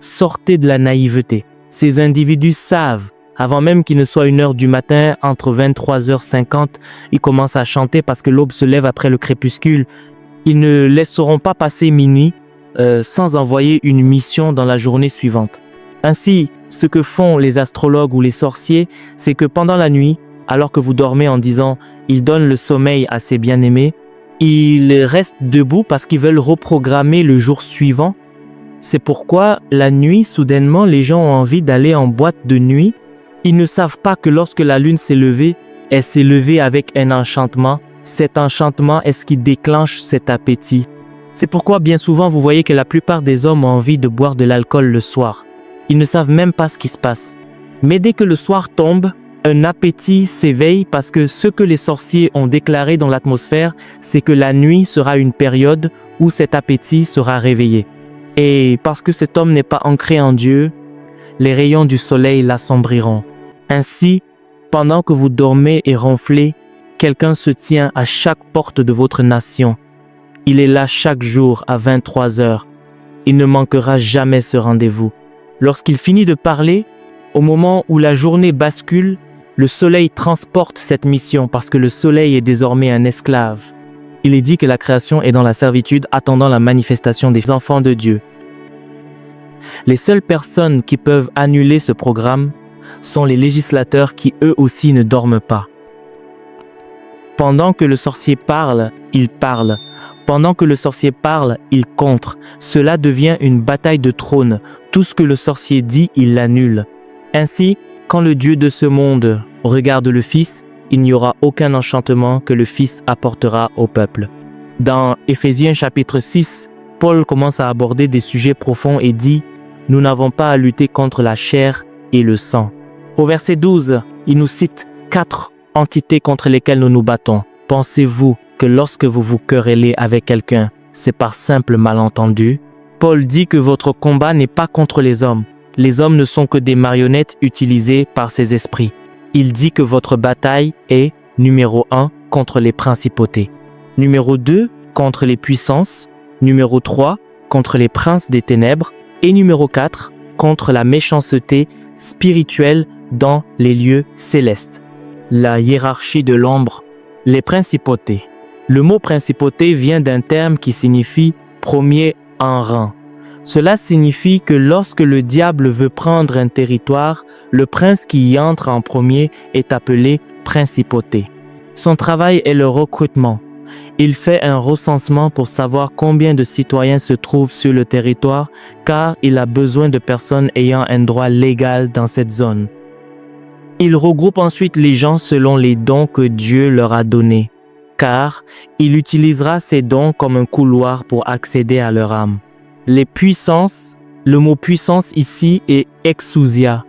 Sortez de la naïveté. Ces individus savent, avant même qu'il ne soit 1 heure du matin, entre 23h50, ils commencent à chanter parce que l'aube se lève après le crépuscule. Ils ne laisseront pas passer minuit sans envoyer une mission dans la journée suivante. Ainsi, ce que font les astrologues ou les sorciers, c'est que pendant la nuit, alors que vous dormez en disant « ils donnent le sommeil à ses bien-aimés », ils restent debout parce qu'ils veulent reprogrammer le jour suivant. C'est pourquoi, la nuit, soudainement, les gens ont envie d'aller en boîte de nuit. Ils ne savent pas que lorsque la lune s'est levée, elle s'est levée avec un enchantement. Cet enchantement est ce qui déclenche cet appétit. C'est pourquoi bien souvent vous voyez que la plupart des hommes ont envie de boire de l'alcool le soir. Ils ne savent même pas ce qui se passe. Mais dès que le soir tombe, un appétit s'éveille parce que ce que les sorciers ont déclaré dans l'atmosphère, c'est que la nuit sera une période où cet appétit sera réveillé. Et parce que cet homme n'est pas ancré en Dieu, les rayons du soleil l'assommbriront. Ainsi, pendant que vous dormez et ronflez, quelqu'un se tient à chaque porte de votre nation. Il est là chaque jour à 23h. Il ne manquera jamais ce rendez-vous. Lorsqu'il finit de parler, au moment où la journée bascule, le soleil transporte cette mission parce que le soleil est désormais un esclave. Il est dit que la création est dans la servitude attendant la manifestation des enfants de Dieu. Les seules personnes qui peuvent annuler ce programme sont les législateurs qui eux aussi ne dorment pas. Pendant que le sorcier parle, il parle. Pendant que le sorcier parle, il contre. Cela devient une bataille de trône. Tout ce que le sorcier dit, il l'annule. Ainsi, quand le Dieu de ce monde regarde le Fils, il n'y aura aucun enchantement que le Fils apportera au peuple. Dans Éphésiens chapitre 6, Paul commence à aborder des sujets profonds et dit « Nous n'avons pas à lutter contre la chair et le sang ». Au verset 12, il nous cite 4 entités contre lesquelles nous nous battons. Pensez-vous que lorsque vous vous querellez avec quelqu'un, c'est par simple malentendu? Paul dit que votre combat n'est pas contre les hommes. Les hommes ne sont que des marionnettes utilisées par ces esprits. Il dit que votre bataille est, numéro 1, contre les principautés. Numéro 2, contre les puissances. Numéro 3, contre les princes des ténèbres. Et numéro 4, contre la méchanceté spirituelle dans les lieux célestes. La hiérarchie de l'ombre, les principautés. Le mot principauté vient d'un terme qui signifie premier en rang. Cela signifie que lorsque le diable veut prendre un territoire, le prince qui y entre en premier est appelé principauté. Son travail est le recrutement. Il fait un recensement pour savoir combien de citoyens se trouvent sur le territoire, car il a besoin de personnes ayant un droit légal dans cette zone. Il regroupe ensuite les gens selon les dons que Dieu leur a donnés, car il utilisera ces dons comme un couloir pour accéder à leur âme. Les puissances, le mot puissance ici est exousia.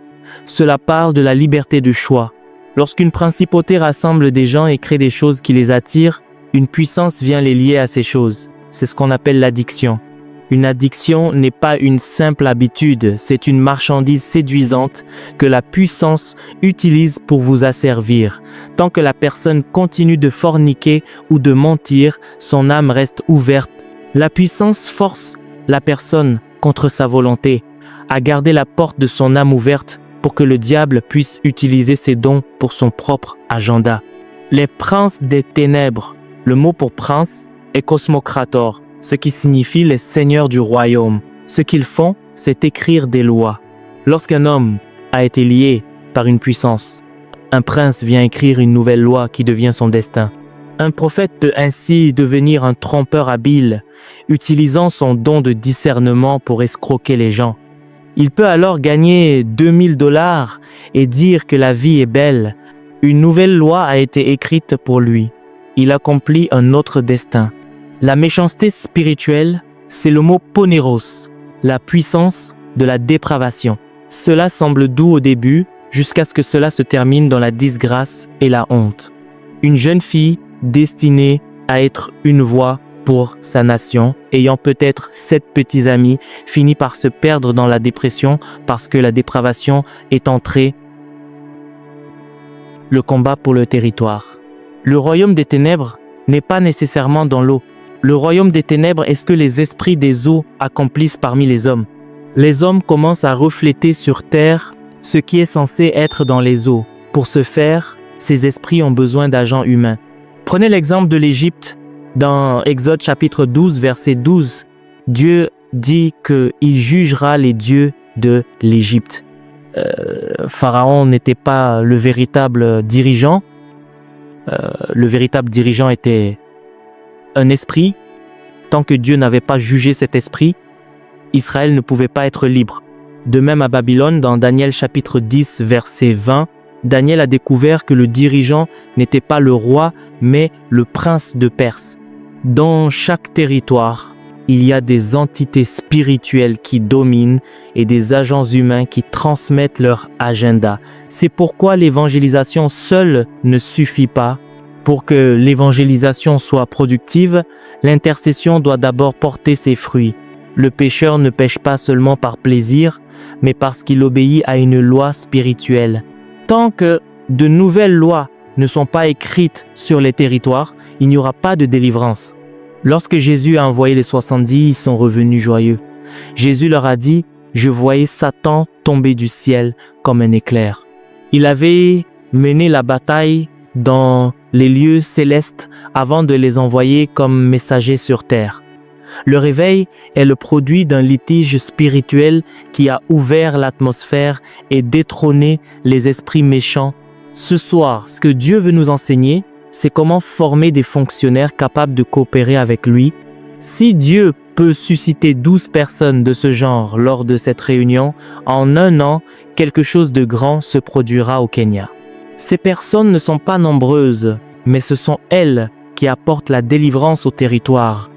Cela parle de la liberté de choix. Lorsqu'une principauté rassemble des gens et crée des choses qui les attirent, une puissance vient les lier à ces choses. C'est ce qu'on appelle l'addiction. Une addiction n'est pas une simple habitude, c'est une marchandise séduisante que la puissance utilise pour vous asservir. Tant que la personne continue de forniquer ou de mentir, son âme reste ouverte. La puissance force la personne, contre sa volonté, à garder la porte de son âme ouverte pour que le diable puisse utiliser ses dons pour son propre agenda. Les princes des ténèbres, le mot pour prince est cosmocrator, ce qui signifie les seigneurs du royaume. Ce qu'ils font, c'est écrire des lois. Lorsqu'un homme a été lié par une puissance, un prince vient écrire une nouvelle loi qui devient son destin. Un prophète peut ainsi devenir un trompeur habile, utilisant son don de discernement pour escroquer les gens. Il peut alors gagner 2000 $ et dire que la vie est belle. Une nouvelle loi a été écrite pour lui. Il accomplit un autre destin. La méchanceté spirituelle, c'est le mot poneros, la puissance de la dépravation. Cela semble doux au début, jusqu'à ce que cela se termine dans la disgrâce et la honte. Une jeune fille destinée à être une voix pour sa nation, ayant peut-être 7 petits amis, finit par se perdre dans la dépression parce que la dépravation est entrée. Le combat pour le territoire. Le royaume des ténèbres n'est pas nécessairement dans l'eau. Le royaume des ténèbres est ce que les esprits des eaux accomplissent parmi les hommes. Les hommes commencent à refléter sur terre ce qui est censé être dans les eaux. Pour ce faire, ces esprits ont besoin d'agents humains. Prenez l'exemple de l'Égypte. Dans Exode chapitre 12, verset 12, Dieu dit qu'il jugera les dieux de l'Égypte. Pharaon n'était pas le véritable dirigeant. Le véritable dirigeant était un esprit. Tant que Dieu n'avait pas jugé cet esprit, Israël ne pouvait pas être libre. De même à Babylone, dans Daniel chapitre 10, verset 20, Daniel a découvert que le dirigeant n'était pas le roi, mais le prince de Perse. Dans chaque territoire, il y a des entités spirituelles qui dominent et des agents humains qui transmettent leur agenda. C'est pourquoi l'évangélisation seule ne suffit pas. Pour que l'évangélisation soit productive, l'intercession doit d'abord porter ses fruits. Le pécheur ne pêche pas seulement par plaisir, mais parce qu'il obéit à une loi spirituelle. Tant que de nouvelles lois ne sont pas écrites sur les territoires, il n'y aura pas de délivrance. Lorsque Jésus a envoyé les 70, ils sont revenus joyeux. Jésus leur a dit, « Je voyais Satan tomber du ciel comme un éclair. » Il avait mené la bataille dans les lieux célestes avant de les envoyer comme messagers sur terre. Le réveil est le produit d'un litige spirituel qui a ouvert l'atmosphère et détrôné les esprits méchants. Ce soir, ce que Dieu veut nous enseigner, c'est comment former des fonctionnaires capables de coopérer avec lui. Si Dieu peut susciter 12 personnes de ce genre lors de cette réunion, en un an, quelque chose de grand se produira au Kenya. Ces personnes ne sont pas nombreuses, mais ce sont elles qui apportent la délivrance au territoire.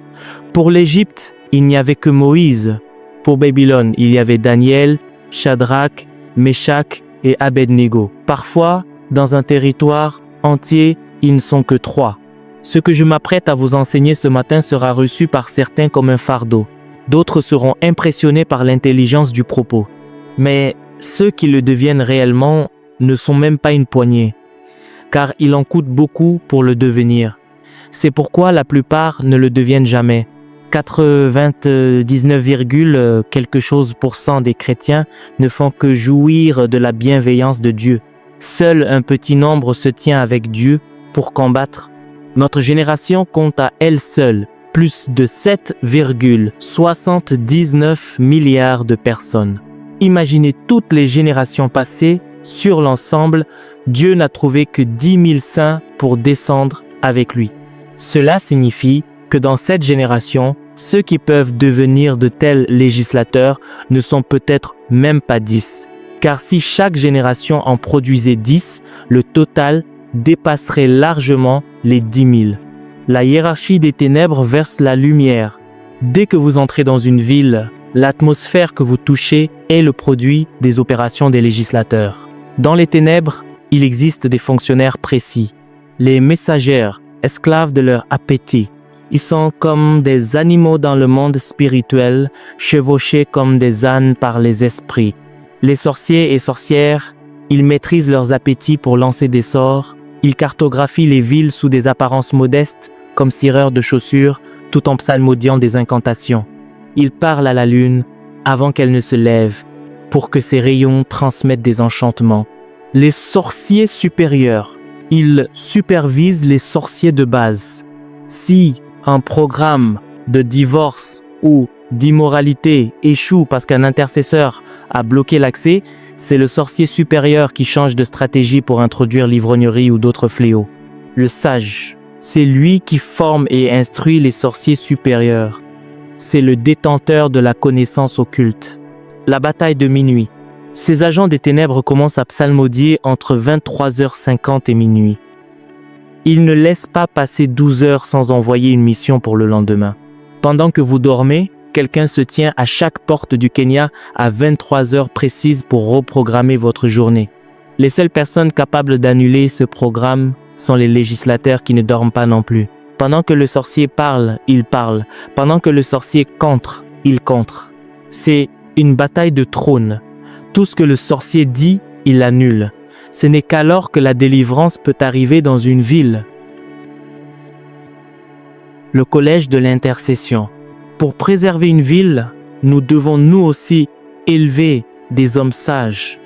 Pour l'Égypte, il n'y avait que Moïse. Pour Babylone, il y avait Daniel, Shadrach, Meshach et Abednego. Parfois, dans un territoire entier, ils ne sont que 3. Ce que je m'apprête à vous enseigner ce matin sera reçu par certains comme un fardeau. D'autres seront impressionnés par l'intelligence du propos. Mais ceux qui le deviennent réellement ne sont même pas une poignée, car il en coûte beaucoup pour le devenir. C'est pourquoi la plupart ne le deviennent jamais. 99, quelque chose % des chrétiens ne font que jouir de la bienveillance de Dieu. Seul un petit nombre se tient avec Dieu pour combattre. Notre génération compte à elle seule plus de 7,79 milliards de personnes. Imaginez toutes les générations passées, sur l'ensemble, Dieu n'a trouvé que 10 000 saints pour descendre avec lui. Cela signifie que dans cette génération, ceux qui peuvent devenir de tels législateurs ne sont peut-être même pas 10. Car si chaque génération en produisait 10, le total dépasserait largement les 10 000. La hiérarchie des ténèbres verse la lumière. Dès que vous entrez dans une ville, l'atmosphère que vous touchez est le produit des opérations des législateurs. Dans les ténèbres, il existe des fonctionnaires précis. Les messagères, esclaves de leur appétit. Ils sont comme des animaux dans le monde spirituel, chevauchés comme des ânes par les esprits. Les sorciers et sorcières, ils maîtrisent leurs appétits pour lancer des sorts. Ils cartographient les villes sous des apparences modestes, comme cireurs de chaussures, tout en psalmodiant des incantations. Ils parlent à la lune avant qu'elle ne se lève, pour que ses rayons transmettent des enchantements. Les sorciers supérieurs, ils supervisent les sorciers de base. Si un programme de divorce ou d'immoralité échoue parce qu'un intercesseur a bloqué l'accès, c'est le sorcier supérieur qui change de stratégie pour introduire l'ivrognerie ou d'autres fléaux. Le sage, c'est lui qui forme et instruit les sorciers supérieurs. C'est le détenteur de la connaissance occulte. La bataille de minuit. Ces agents des ténèbres commencent à psalmodier entre 23h50 et minuit. Ils ne laissent pas passer 12 heures sans envoyer une mission pour le lendemain. Pendant que vous dormez, quelqu'un se tient à chaque porte du Kenya à 23 heures précises pour reprogrammer votre journée. Les seules personnes capables d'annuler ce programme sont les législateurs qui ne dorment pas non plus. Pendant que le sorcier parle, il parle. Pendant que le sorcier contre, il contre. C'est une bataille de trônes. Tout ce que le sorcier dit, il annule. Ce n'est qu'alors que la délivrance peut arriver dans une ville. Le collège de l'intercession. Pour préserver une ville, nous devons nous aussi élever des hommes sages.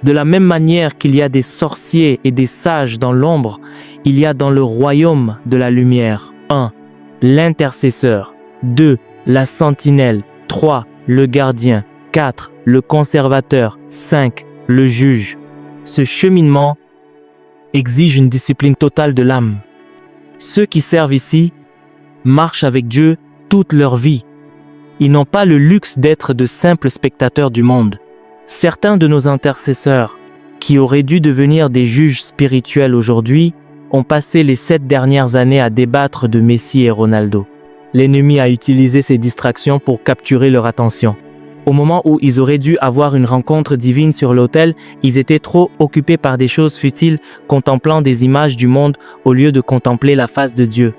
De la même manière qu'il y a des sorciers et des sages dans l'ombre, il y a dans le royaume de la lumière 1. L'intercesseur. 2. La sentinelle. 3. Le gardien. 4. Le conservateur. 5. Le juge. Ce cheminement exige une discipline totale de l'âme. Ceux qui servent ici marchent avec Dieu toute leur vie. Ils n'ont pas le luxe d'être de simples spectateurs du monde. Certains de nos intercesseurs, qui auraient dû devenir des juges spirituels aujourd'hui, ont passé les 7 dernières années à débattre de Messi et Ronaldo. L'ennemi a utilisé ces distractions pour capturer leur attention. Au moment où ils auraient dû avoir une rencontre divine sur l'autel, ils étaient trop occupés par des choses futiles, contemplant des images du monde au lieu de contempler la face de Dieu.